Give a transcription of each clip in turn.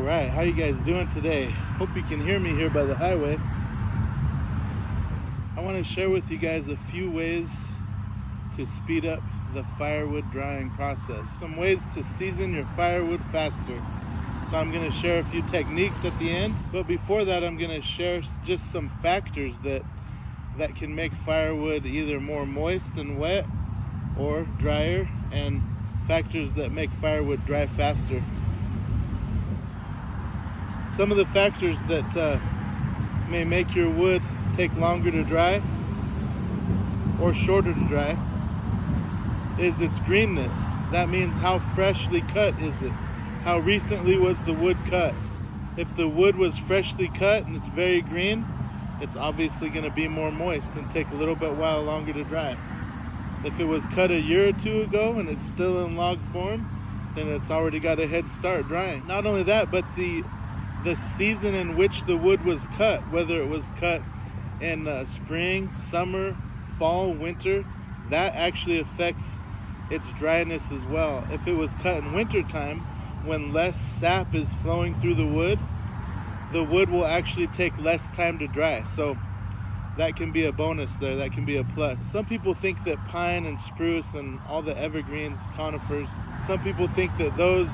Alright, how you guys doing today? Hope you can hear me here by the highway. I want to share with you guys a few ways to speed up the firewood drying process. Some ways to season your firewood faster. So I'm going to share a few techniques at the end, but before that I'm going to share just some factors that can make firewood either more moist and wet or drier, and factors that make firewood dry faster. Some of the factors that may make your wood take longer to dry or shorter to dry is its greenness. That means how freshly cut is it? How recently was the wood cut? If the wood was freshly cut and it's very green, it's obviously going to be more moist and take a little bit while longer to dry. If it was cut a year or two ago and it's still in log form, then it's already got a head start drying. Not only that, but the season in which the wood was cut, whether it was cut in spring, summer, fall, winter, that actually affects its dryness as well. If it was cut in winter time, when less sap is flowing through the wood will actually take less time to dry. So that can be a bonus there, that can be a plus. Some people think that pine and spruce and all the evergreens, conifers, some people think that those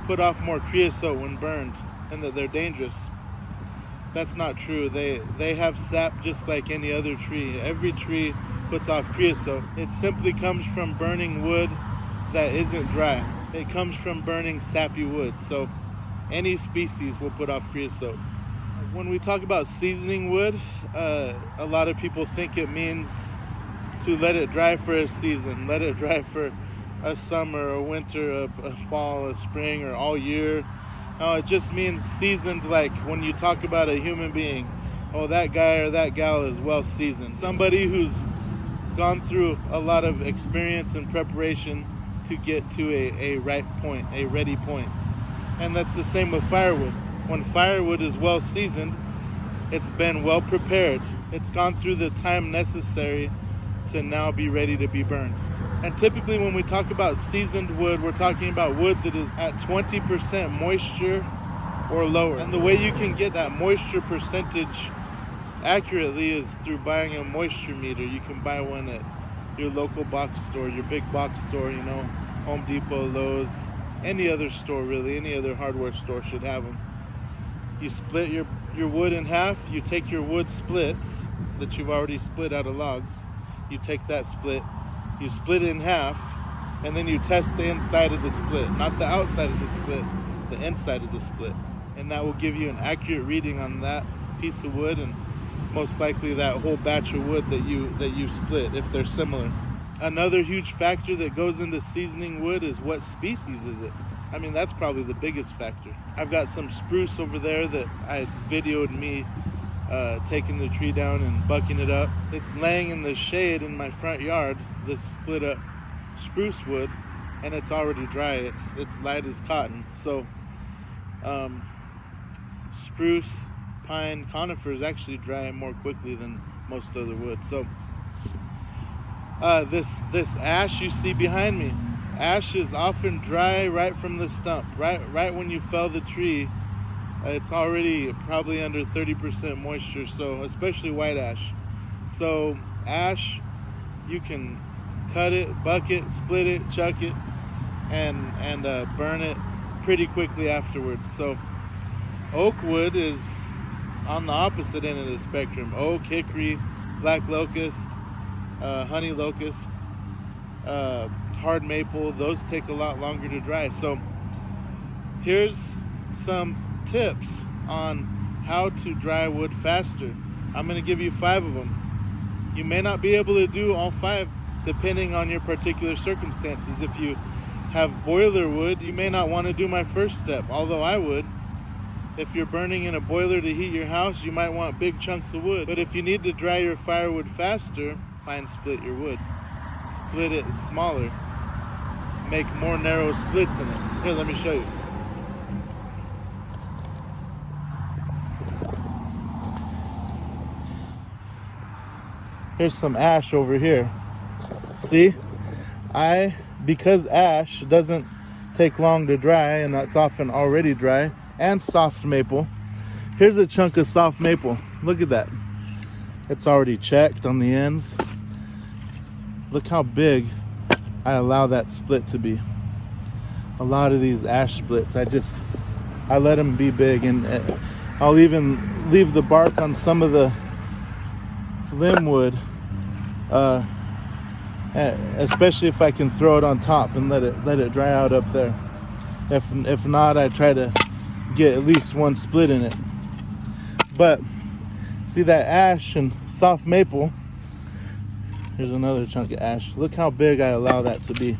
put off more creosote when burned and that they're dangerous. That's not true. They have sap just like any other tree. Every tree puts off creosote. It simply comes from burning wood that isn't dry. It comes from burning sappy wood. So any species will put off creosote. When we talk about seasoning wood, a lot of people think it means to let it dry for a season, let it dry for a summer, a winter, a fall, a spring, or all year. No, it just means seasoned, like when you talk about a human being. Oh, that guy or that gal is well seasoned. Somebody who's gone through a lot of experience and preparation to get to a right point, a ready point. And that's the same with firewood. When firewood is well seasoned, it's been well prepared. It's gone through the time necessary to now be ready to be burned. And typically when we talk about seasoned wood, we're talking about wood that is at 20% moisture or lower. And the way you can get that moisture percentage accurately is through buying a moisture meter. You can buy one at your local box store, your big box store, Home Depot, Lowe's, any other store really, any other hardware store should have them. You split your wood in half, you take your wood splits that you've already split out of logs, you take that split, you split it in half, and then you test the inside of the split, not the outside of the split, the inside of the split. And that will give you an accurate reading on that piece of wood, and most likely that whole batch of wood that you split, if they're similar. Another huge factor that goes into seasoning wood is what species is it? I mean, that's probably the biggest factor. I've got some spruce over there that I videoed me taking the tree down and bucking it up. It's laying in the shade in my front yard, this split up spruce wood, and it's already dry. It's light as cotton. So spruce, pine, conifers actually dry more quickly than most other wood. So this ash you see behind me, ash is often dry right from the stump, right when you fell the tree. It's already probably under 30% moisture, so especially white ash. So ash, you can cut it, buck it, split it, chuck it, and burn it pretty quickly afterwards. So oak wood is on the opposite end of the spectrum. Oak, hickory, black locust, honey locust, hard maple, those take a lot longer to dry. So here's some tips on how to dry wood faster. I'm going to give you 5 of them. You may not be able to do all 5 depending on your particular circumstances. If you have boiler wood, you may not want to do my first step, although I would. If you're burning in a boiler to heat your house, you might want big chunks of wood. But if you need to dry your firewood faster, split your wood. Split it smaller. Make more narrow splits in it. Here, let me show you. Here's some ash over here. See? Because ash doesn't take long to dry, and that's often already dry, and soft maple. Here's a chunk of soft maple. Look at that. It's already checked on the ends. Look how big I allow that split to be. A lot of these ash splits, I let them be big, and I'll even leave the bark on some of the limb wood, especially if I can throw it on top and let it dry out up there. If not, I try to get at least one split in it. But see that ash and soft maple, here's another chunk of ash. Look how big I allow that to be.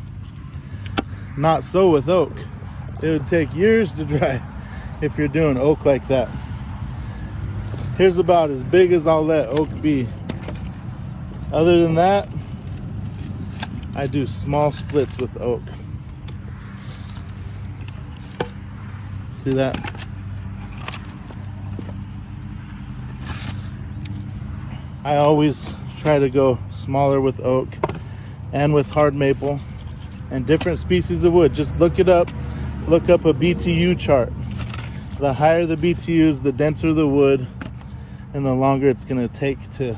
Not so with oak. It would take years to dry if you're doing oak like that. Here's about as big as I'll let oak be. Other than that, I do small splits with oak. See that? I always try to go smaller with oak and with hard maple and different species of wood. Just look it up. Look up a BTU chart. The higher the BTUs, the denser the wood, and the longer it's gonna take to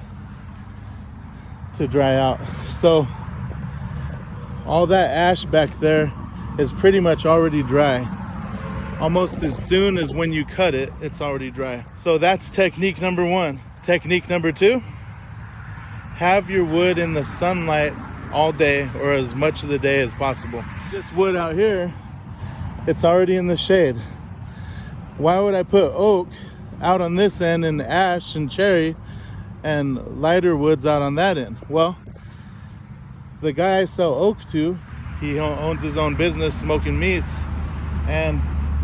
dry out. So all that ash back there is pretty much already dry. Almost as soon as when you cut it, it's already dry. So that's technique number one. Technique number two, have your wood in the sunlight all day or as much of the day as possible. This wood out here, it's already in the shade. Why would I put oak out on this end and ash and cherry and lighter woods out on that end? Well, the guy I sell oak to, he owns his own business smoking meats, and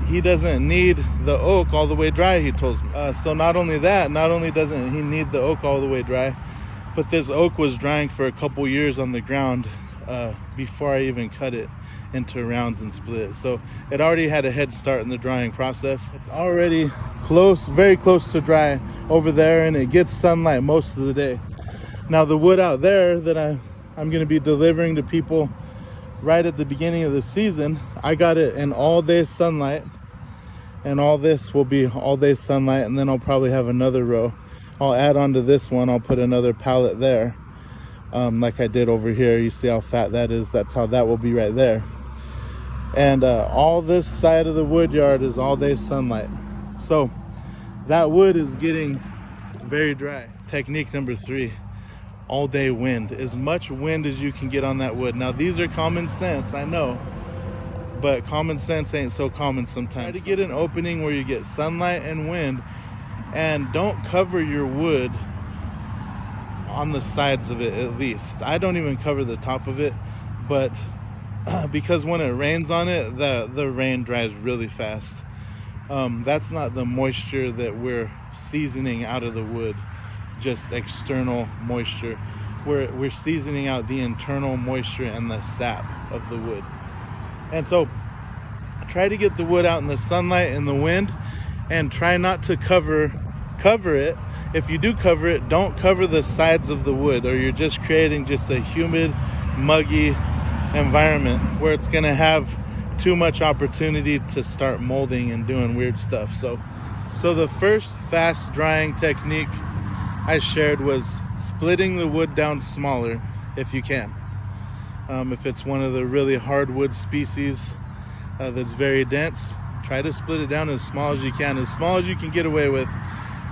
he doesn't need the oak all the way dry, he told me. So not only doesn't he need the oak all the way dry, but this oak was drying for a couple years on the ground before I even cut it into rounds and split. So it already had a head start in the drying process. It's already close, very close to dry over there, and it gets sunlight most of the day. Now the wood out there that I'm gonna be delivering to people right at the beginning of the season, I got it in all day sunlight, and all this will be all day sunlight, and then I'll probably have another row. I'll add on to this one, I'll put another pallet there, like I did over here. You see how fat that is? That's how that will be right there. And all this side of the wood yard is all day sunlight. So that wood is getting very dry. Technique number three, all day wind. As much wind as you can get on that wood. Now these are common sense, I know, but common sense ain't so common sometimes. Try to get an opening where you get sunlight and wind, and don't cover your wood on the sides of it. At least I don't even cover the top of it, but because when it rains on it, the rain dries really fast. That's not the moisture that we're seasoning out of the wood, just external moisture. We're seasoning out the internal moisture and the sap of the wood. And so try to get the wood out in the sunlight and the wind, and try not to cover it. If you do cover it, don't cover the sides of the wood, or you're just creating just a humid, muggy environment where it's going to have too much opportunity to start molding and doing weird stuff. So the first fast drying technique I shared was splitting the wood down smaller if you can. If it's one of the really hardwood species that's very dense, try to split it down as small as you can get away with,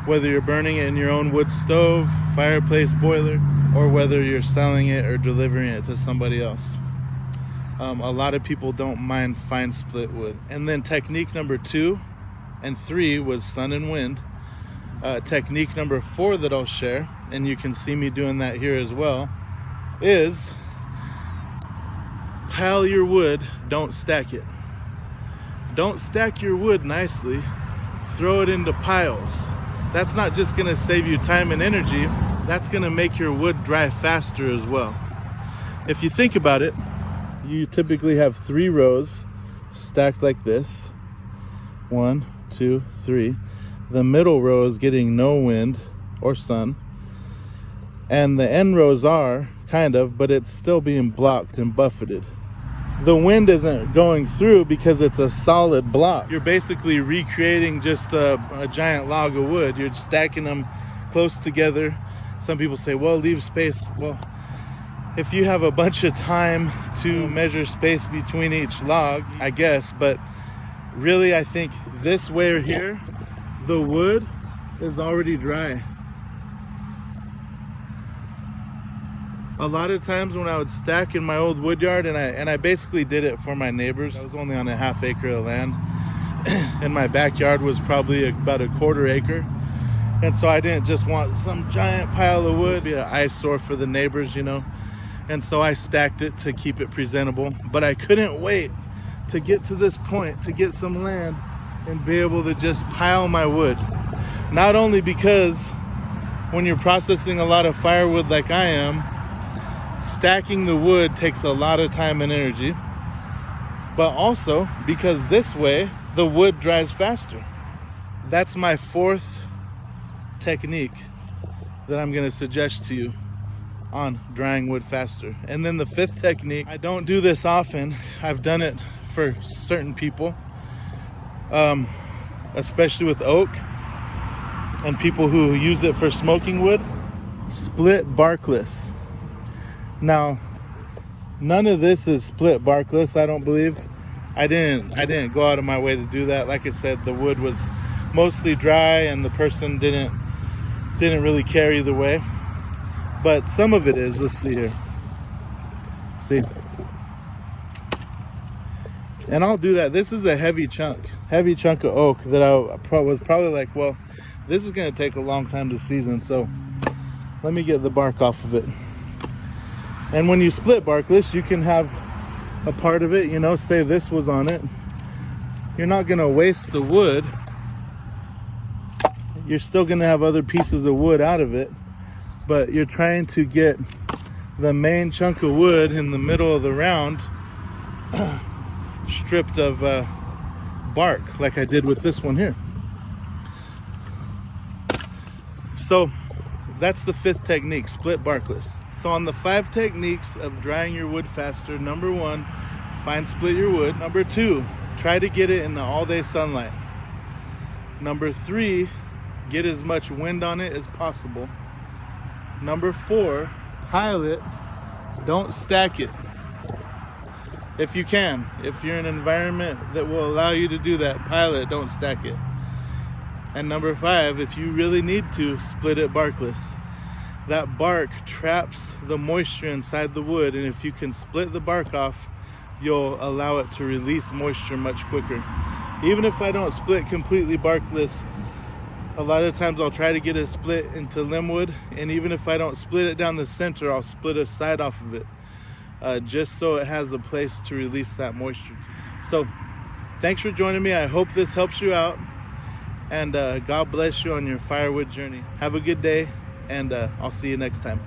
whether you're burning it in your own wood stove, fireplace, boiler, or whether you're selling it or delivering it to somebody else. A lot of people don't mind fine split wood. And then technique number 2 and 3 was sun and wind. Technique number 4 that I'll share, and you can see me doing that here as well, is pile your wood, don't stack it. Don't stack your wood nicely, throw it into piles. That's not just gonna save you time and energy, that's gonna make your wood dry faster as well. If you think about it, you typically have 3 rows stacked like this. 1, 2, 3. The middle row is getting no wind or sun, and the end rows are kind of, but it's still being blocked and buffeted. the wind isn't going through because it's a solid block. You're basically recreating just a giant log of wood. You're stacking them close together. Some people say, well, leave space. Well, if you have a bunch of time to measure space between each log, I guess, but really I think this way here, the wood is already dry. A lot of times when I would stack in my old wood yard, and I basically did it for my neighbors. I was only on a half acre of land, and my backyard was probably about a quarter acre. And so I didn't just want some giant pile of wood, be an eyesore for the neighbors, you know. And so I stacked it to keep it presentable. But I couldn't wait to get to this point, to get some land and be able to just pile my wood. Not only because when you're processing a lot of firewood like I am, stacking the wood takes a lot of time and energy, but also because this way the wood dries faster. That's my fourth technique that I'm going to suggest to you on drying wood faster. And then the fifth technique, I don't do this often. I've done it for certain people, especially with oak and people who use it for smoking wood. Split barkless. Now, none of this is split barkless, I don't believe. I didn't go out of my way to do that. Like I said, the wood was mostly dry and the person didn't really care either way. But some of it is. Let's see here. See? And I'll do that. This is a heavy chunk of oak that I was probably like, well, this is gonna take a long time to season, so let me get the bark off of it. And when you split barkless, you can have a part of it, you know, say this was on it. You're not gonna waste the wood. You're still gonna have other pieces of wood out of it, but you're trying to get the main chunk of wood in the middle of the round stripped of bark, like I did with this one here. So that's the fifth technique, split barkless. So on the 5 techniques of drying your wood faster, number 1, fine split your wood. Number 2, try to get it in the all-day sunlight. Number 3, get as much wind on it as possible. Number 4, pile it, don't stack it. If you can, if you're in an environment that will allow you to do that, pile it, don't stack it. And number 5, if you really need to, split it barkless. That bark traps the moisture inside the wood, and if you can split the bark off, you'll allow it to release moisture much quicker. Even if I don't split completely barkless, a lot of times I'll try to get it split into limbwood, and even if I don't split it down the center, I'll split a side off of it, just so it has a place to release that moisture. So thanks for joining me. I hope this helps you out, and God bless you on your firewood journey. Have a good day, and I'll see you next time.